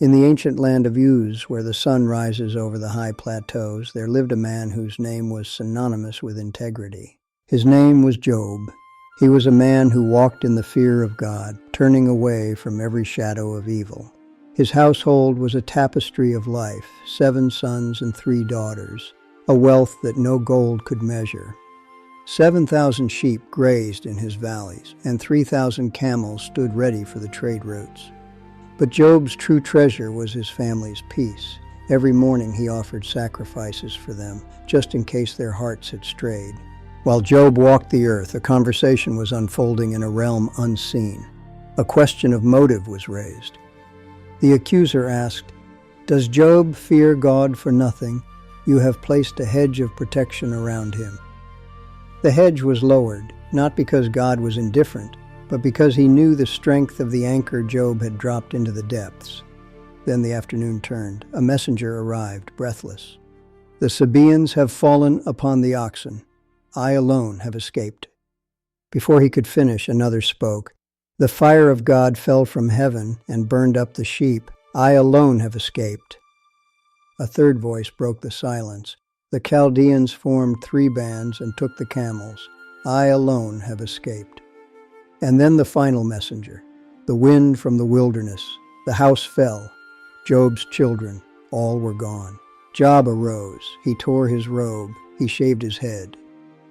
In the ancient land of Uz, where the sun rises over the high plateaus, there lived a man whose name was synonymous with integrity. His name was Job. He was a man who walked in the fear of God, turning away from every shadow of evil. His household was a tapestry of life, 7 sons and 3 daughters, a wealth that no gold could measure. 7,000 sheep grazed in his valleys, and 3,000 camels stood ready for the trade routes. But Job's true treasure was his family's peace. Every morning he offered sacrifices for them, just in case their hearts had strayed. While Job walked the earth, a conversation was unfolding in a realm unseen. A question of motive was raised. The accuser asked, "Does Job fear God for nothing? You have placed a hedge of protection around him." The hedge was lowered, not because God was indifferent, but because he knew the strength of the anchor Job had dropped into the depths. Then the afternoon turned. A messenger arrived, breathless. "The Sabaeans have fallen upon the oxen. I alone have escaped." Before he could finish, another spoke. "The fire of God fell from heaven and burned up the sheep. I alone have escaped." A third voice broke the silence. "The Chaldeans formed 3 bands and took the camels. I alone have escaped." And then the final messenger. "The wind from the wilderness. The house fell. Job's children, all were gone." Job arose. He tore his robe. He shaved his head.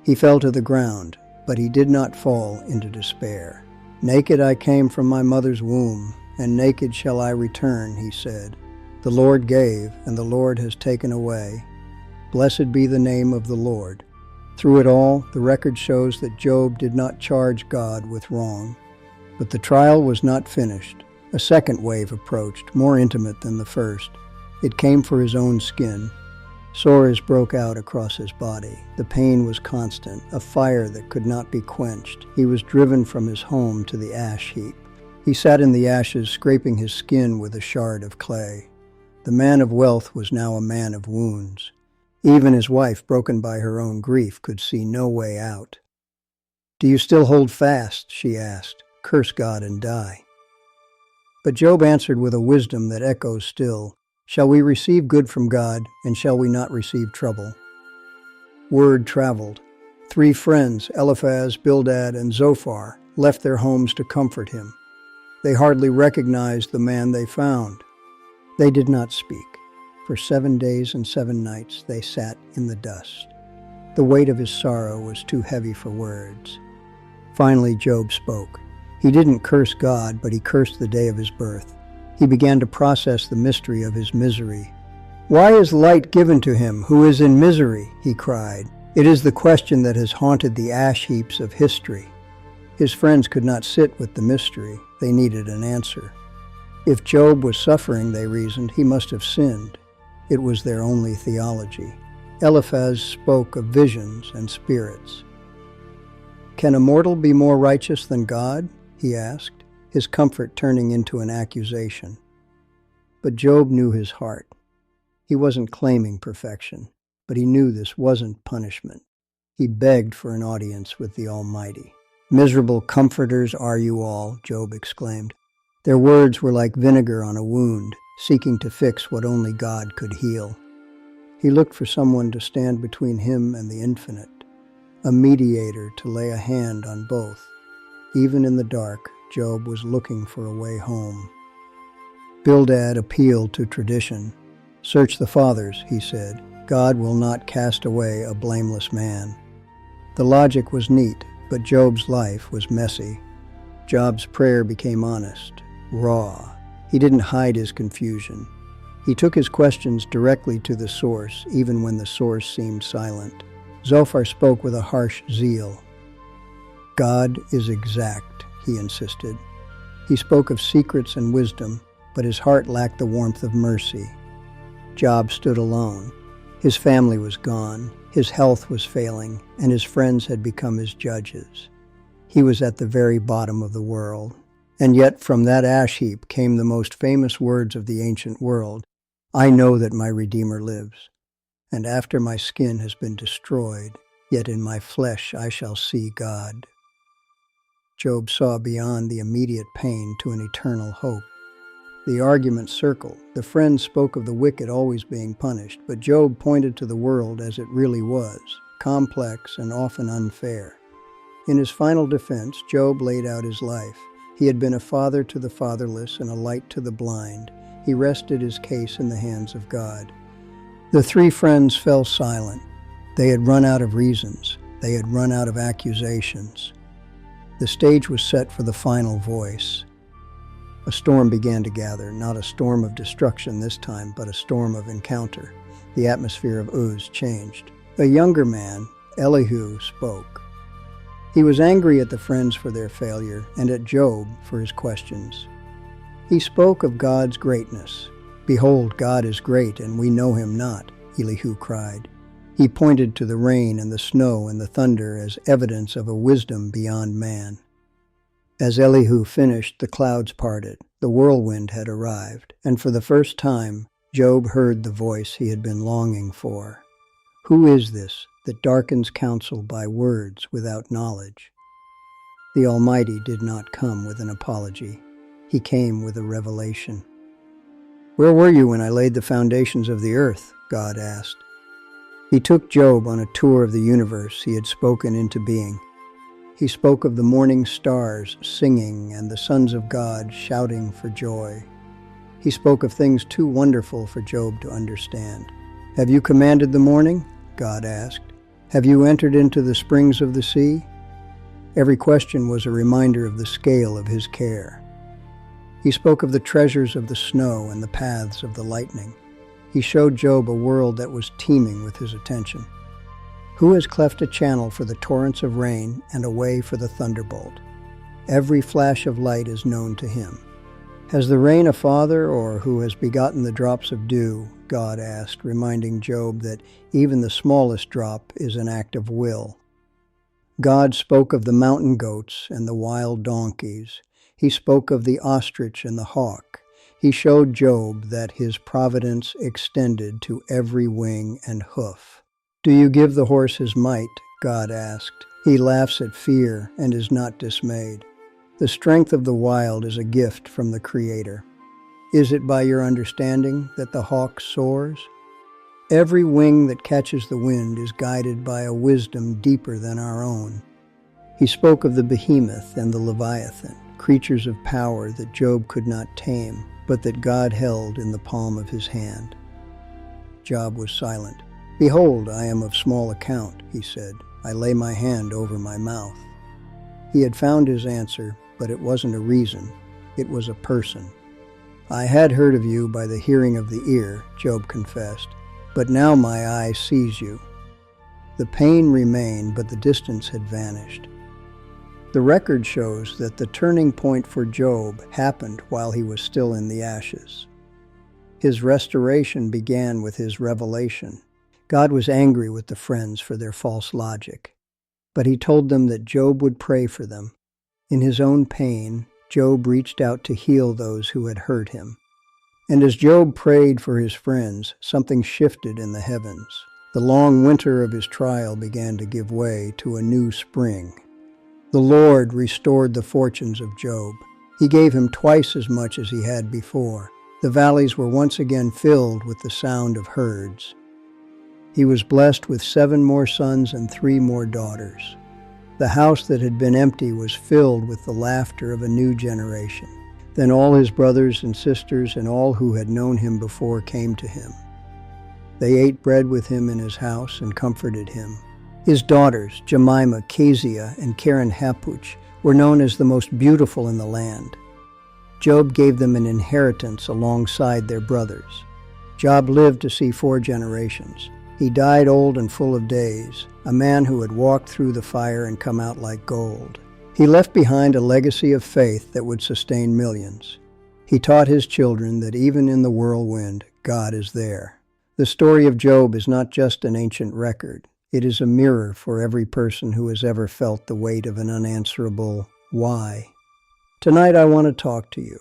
He fell to the ground, but he did not fall into despair. "Naked I came from my mother's womb, and naked shall I return," he said. "The Lord gave, and the Lord has taken away. Blessed be the name of the Lord." Through it all, the record shows that Job did not charge God with wrong. But the trial was not finished. A second wave approached, more intimate than the first. It came for his own skin. Sores broke out across his body. The pain was constant, a fire that could not be quenched. He was driven from his home to the ash heap. He sat in the ashes, scraping his skin with a shard of clay. The man of wealth was now a man of wounds. Even his wife, broken by her own grief, could see no way out. "Do you still hold fast?" she asked. "Curse God and die." But Job answered with a wisdom that echoes still. "Shall we receive good from God, and shall we not receive trouble?" Word traveled. 3 friends, Eliphaz, Bildad, and Zophar, left their homes to comfort him. They hardly recognized the man they found. They did not speak. For 7 days and 7 nights they sat in the dust. The weight of his sorrow was too heavy for words. Finally, Job spoke. He didn't curse God, but he cursed the day of his birth. He began to process the mystery of his misery. "Why is light given to him who is in misery?" he cried. It is the question that has haunted the ash heaps of history. His friends could not sit with the mystery. They needed an answer. If Job was suffering, they reasoned, he must have sinned. It was their only theology. Eliphaz spoke of visions and spirits. "Can a mortal be more righteous than God?" he asked, his comfort turning into an accusation. But Job knew his heart. He wasn't claiming perfection, but he knew this wasn't punishment. He begged for an audience with the Almighty. "Miserable comforters are you all," Job exclaimed. Their words were like vinegar on a wound, seeking to fix what only God could heal. He looked for someone to stand between him and the infinite, a mediator to lay a hand on both. Even in the dark, Job was looking for a way home. Bildad appealed to tradition. "Search the fathers," he said. "God will not cast away a blameless man." The logic was neat, but Job's life was messy. Job's prayer became honest, raw. He didn't hide his confusion. He took his questions directly to the source, even when the source seemed silent. Zophar spoke with a harsh zeal. "God is exact," he insisted. He spoke of secrets and wisdom, but his heart lacked the warmth of mercy. Job stood alone. His family was gone, his health was failing, and his friends had become his judges. He was at the very bottom of the world. And yet from that ash heap came the most famous words of the ancient world. "I know that my Redeemer lives, and after my skin has been destroyed, yet in my flesh I shall see God." Job saw beyond the immediate pain to an eternal hope. The argument circled. The friends spoke of the wicked always being punished, but Job pointed to the world as it really was, complex and often unfair. In his final defense, Job laid out his life. He had been a father to the fatherless and a light to the blind. He rested his case in the hands of God. The three friends fell silent. They had run out of reasons. They had run out of accusations. The stage was set for the final voice. A storm began to gather, not a storm of destruction this time, but a storm of encounter. The atmosphere of Uz changed. A younger man, Elihu, spoke. He was angry at the friends for their failure and at Job for his questions. He spoke of God's greatness. "Behold, God is great, and we know him not," Elihu cried. He pointed to the rain and the snow and the thunder as evidence of a wisdom beyond man. As Elihu finished, the clouds parted. The whirlwind had arrived, and for the first time, Job heard the voice he had been longing for. Who is this that darkens counsel by words without knowledge? The Almighty did not come with an apology. He came with a revelation. "Where were you when I laid the foundations of the earth?" God asked. He took Job on a tour of the universe he had spoken into being. He spoke of the morning stars singing and the sons of God shouting for joy. He spoke of things too wonderful for Job to understand. "Have you commanded the morning?" God asked. "Have you entered into the springs of the sea?" Every question was a reminder of the scale of his care. He spoke of the treasures of the snow and the paths of the lightning. He showed Job a world that was teeming with his attention. Who has cleft a channel for the torrents of rain and a way for the thunderbolt? Every flash of light is known to him. Has the rain a father, or who has begotten the drops of dew? God asked, reminding Job that even the smallest drop is an act of will. God spoke of the mountain goats and the wild donkeys. He spoke of the ostrich and the hawk. He showed Job that his providence extended to every wing and hoof. "Do you give the horse his might?" God asked. He laughs at fear and is not dismayed. The strength of the wild is a gift from the Creator. Is it by your understanding that the hawk soars? Every wing that catches the wind is guided by a wisdom deeper than our own. He spoke of the behemoth and the leviathan, creatures of power that Job could not tame, but that God held in the palm of his hand. Job was silent. "Behold, I am of small account," he said. "I lay my hand over my mouth." He had found his answer, but it wasn't a reason. It was a person. "I had heard of you by the hearing of the ear," Job confessed, "but now my eye sees you." The pain remained, but the distance had vanished. The record shows that the turning point for Job happened while he was still in the ashes. His restoration began with his revelation. God was angry with the friends for their false logic, but he told them that Job would pray for them. In his own pain, Job reached out to heal those who had hurt him. And as Job prayed for his friends, something shifted in the heavens. The long winter of his trial began to give way to a new spring. The Lord restored the fortunes of Job. He gave him twice as much as he had before. The valleys were once again filled with the sound of herds. He was blessed with 7 more sons and 3 more daughters. The house that had been empty was filled with the laughter of a new generation. Then all his brothers and sisters and all who had known him before came to him. They ate bread with him in his house and comforted him. His daughters, Jemima, Kezia, and Karen Hapuch, were known as the most beautiful in the land. Job gave them an inheritance alongside their brothers. Job lived to see 4 generations. He died old and full of days, a man who had walked through the fire and come out like gold. He left behind a legacy of faith that would sustain millions. He taught his children that even in the whirlwind, God is there. The story of Job is not just an ancient record. It is a mirror for every person who has ever felt the weight of an unanswerable why. Tonight I want to talk to you.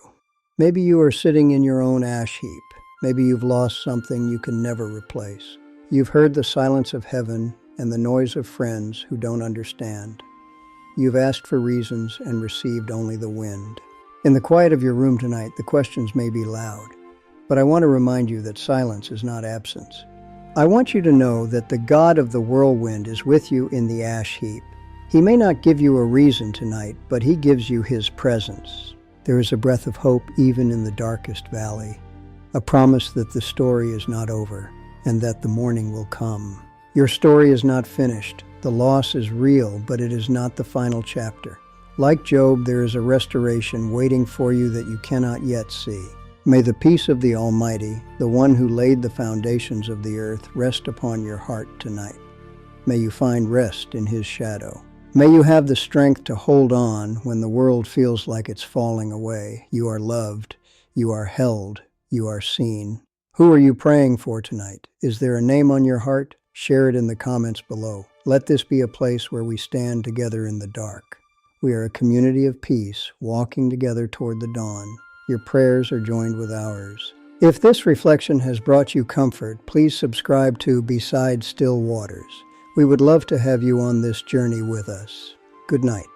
Maybe you are sitting in your own ash heap. Maybe you've lost something you can never replace. You've heard the silence of heaven and the noise of friends who don't understand. You've asked for reasons and received only the wind. In the quiet of your room tonight, the questions may be loud, but I want to remind you that silence is not absence. I want you to know that the God of the whirlwind is with you in the ash heap. He may not give you a reason tonight, but he gives you his presence. There is a breath of hope even in the darkest valley, a promise that the story is not over and that the morning will come. Your story is not finished. The loss is real, but it is not the final chapter. Like Job, there is a restoration waiting for you that you cannot yet see. May the peace of the Almighty, the one who laid the foundations of the earth, rest upon your heart tonight. May you find rest in his shadow. May you have the strength to hold on when the world feels like it's falling away. You are loved, you are held, you are seen. Who are you praying for tonight? Is there a name on your heart? Share it in the comments below. Let this be a place where we stand together in the dark. We are a community of peace, walking together toward the dawn. Your prayers are joined with ours. If this reflection has brought you comfort, please subscribe to Beside Still Waters. We would love to have you on this journey with us. Good night.